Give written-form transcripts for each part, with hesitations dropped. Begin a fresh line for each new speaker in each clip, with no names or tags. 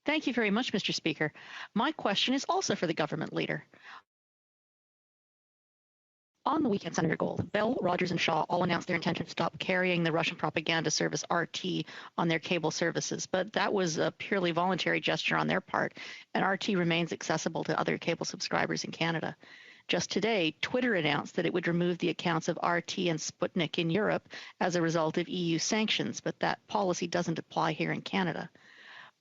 Thank you very much, Mr. Speaker. My question is also for the government leader. On the weekend, Senator Gold, Bell, Rogers, and Shaw all announced their intention to stop carrying the Russian propaganda service RT on their cable services, but that was a purely voluntary gesture on their part, and RT remains accessible to other cable subscribers in Canada. Just today, Twitter announced that it would remove the accounts of RT and Sputnik in Europe as a result of EU sanctions, but that policy doesn't apply here in Canada.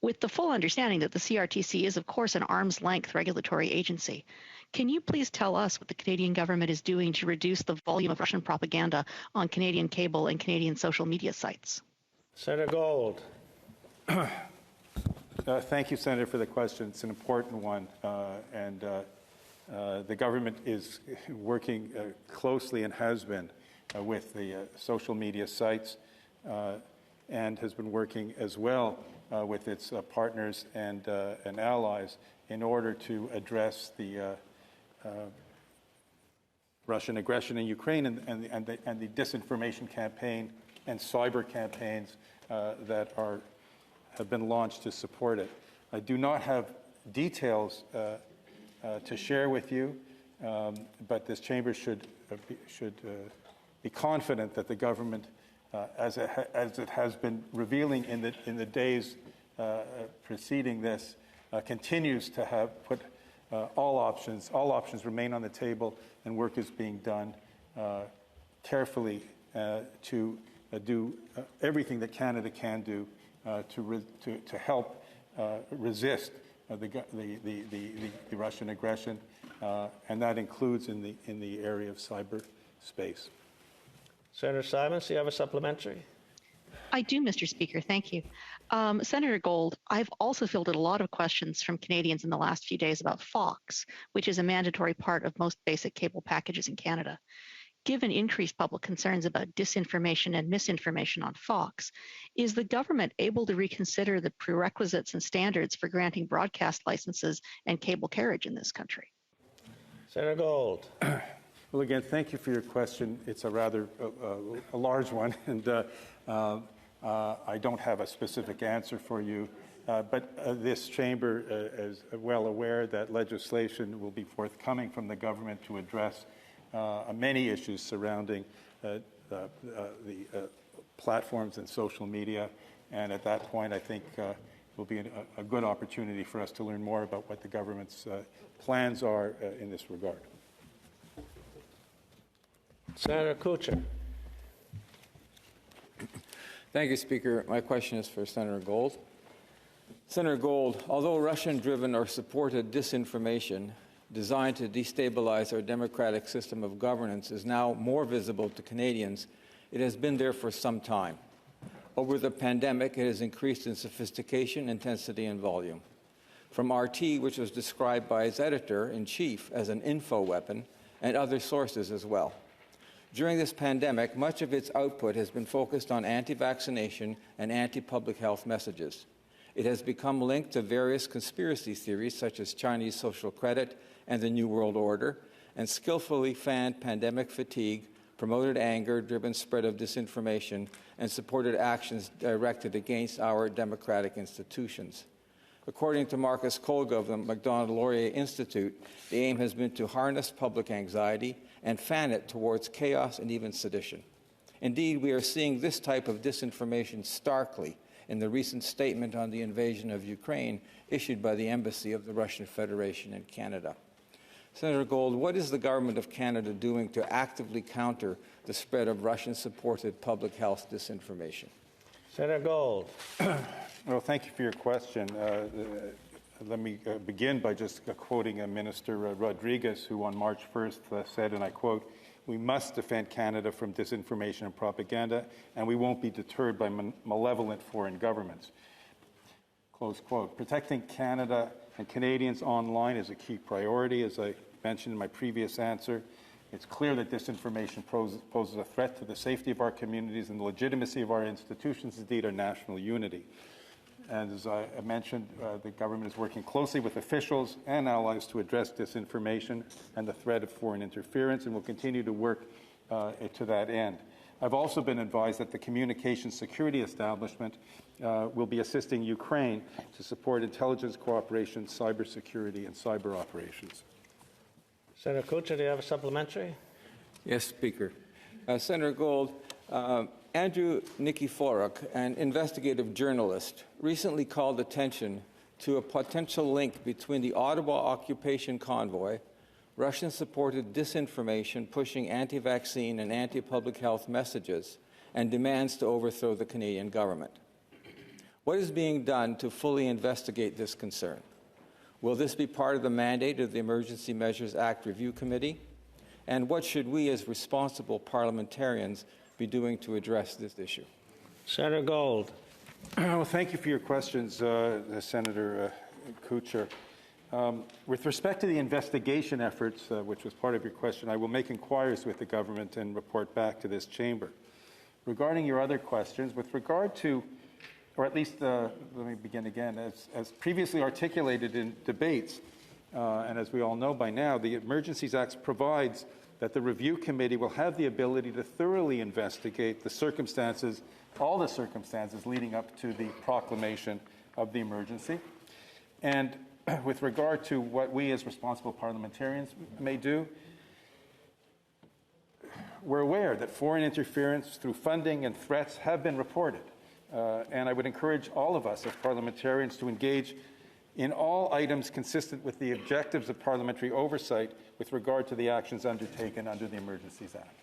With the full understanding that the CRTC is, of course, an arm's-length regulatory agency, can you please tell us what the Canadian government is doing to reduce the volume of Russian propaganda on Canadian cable and Canadian social media sites?
Senator Gold.
Thank you, Senator, for the question. It's an important one, and the government is working closely and has been with the social media sites and has been working as well with its partners and allies in order to address the Russian aggression in Ukraine and the disinformation campaign and cyber campaigns that have been launched to support it. I do not have details to share with you, but this chamber should be confident that the government, as it has been revealing in the days preceding this, continues to have put all options remain on the table, and work is being done carefully to do everything that Canada can do to help resist the Russian aggression, and that includes in the area of cyberspace.
Senator Simons, do you have a supplementary?
I do, Mr. Speaker. Thank you. Senator Gold, I've also fielded a lot of questions from Canadians in the last few days about Fox, which is a mandatory part of most basic cable packages in Canada. Given increased public concerns about disinformation and misinformation on Fox, is the government able to reconsider the prerequisites and standards for granting broadcast licenses and cable carriage in this country?
Senator Gold.
Well, again, thank you for your question. It's a rather a large one, and I don't have a specific answer for you. But this chamber is well aware that legislation will be forthcoming from the government to address many issues surrounding the platforms and social media. And at that point, I think it will be a good opportunity for us to learn more about what the government's plans are in this regard.
Senator Kutcher.
Thank you, Speaker. My question is for Senator Gold. Senator Gold, although Russian-driven or supported disinformation designed to destabilize our democratic system of governance is now more visible to Canadians, it has been there for some time. Over the pandemic, it has increased in sophistication, intensity, and volume. From RT, which was described by its editor-in-chief as an info weapon, and other sources as well. During this pandemic, much of its output has been focused on anti-vaccination and anti-public health messages. It has become linked to various conspiracy theories such as Chinese social credit and the New World Order, and skillfully fanned pandemic fatigue, promoted anger, driven spread of disinformation, and supported actions directed against our democratic institutions. According to Marcus Gold of the Macdonald-Laurier Institute, the aim has been to harness public anxiety and fan it towards chaos and even sedition. Indeed, we are seeing this type of disinformation starkly in the recent statement on the invasion of Ukraine issued by the Embassy of the Russian Federation in Canada. Senator Gold, what is the Government of Canada doing to actively counter the spread of Russian-supported public health disinformation?
Senator Gold.
Well, thank you for your question. Let me begin by just quoting Minister Rodriguez, who on March 1st said, and I quote, "We must defend Canada from disinformation and propaganda, and we won't be deterred by malevolent foreign governments." Close quote. Protecting Canada and Canadians online is a key priority. As I mentioned in my previous answer, it's clear that disinformation poses a threat to the safety of our communities and the legitimacy of our institutions, indeed our national unity. And as I mentioned, the government is working closely with officials and allies to address disinformation and the threat of foreign interference, and will continue to work to that end. I've also been advised that the Communications Security Establishment will be assisting Ukraine to support intelligence cooperation, cybersecurity, and cyber operations.
Senator Kutcher, do you have a supplementary?
Yes, Speaker. Senator Gold, Andrew Nikiforuk, an investigative journalist, recently called attention to a potential link between the Ottawa occupation convoy, Russian-supported disinformation pushing anti-vaccine and anti-public health messages, and demands to overthrow the Canadian government. What is being done to fully investigate this concern? Will this be part of the mandate of the Emergency Measures Act Review Committee? And what should we as responsible parliamentarians be doing to address this issue?
Senator Gold.
Well, thank you for your questions, Senator Kutcher. With respect to the investigation efforts, which was part of your question, I will make inquiries with the government and report back to this chamber. Regarding your other questions, with regard to, or at least, let me begin again, as previously articulated in debates, and as we all know by now, the Emergencies Act provides that the review committee will have the ability to thoroughly investigate the circumstances, all the circumstances leading up to the proclamation of the emergency. And with regard to what we as responsible parliamentarians may do, we're aware that foreign interference through funding and threats have been reported. And I would encourage all of us as parliamentarians to engage in all items consistent with the objectives of parliamentary oversight with regard to the actions undertaken under the Emergencies Act.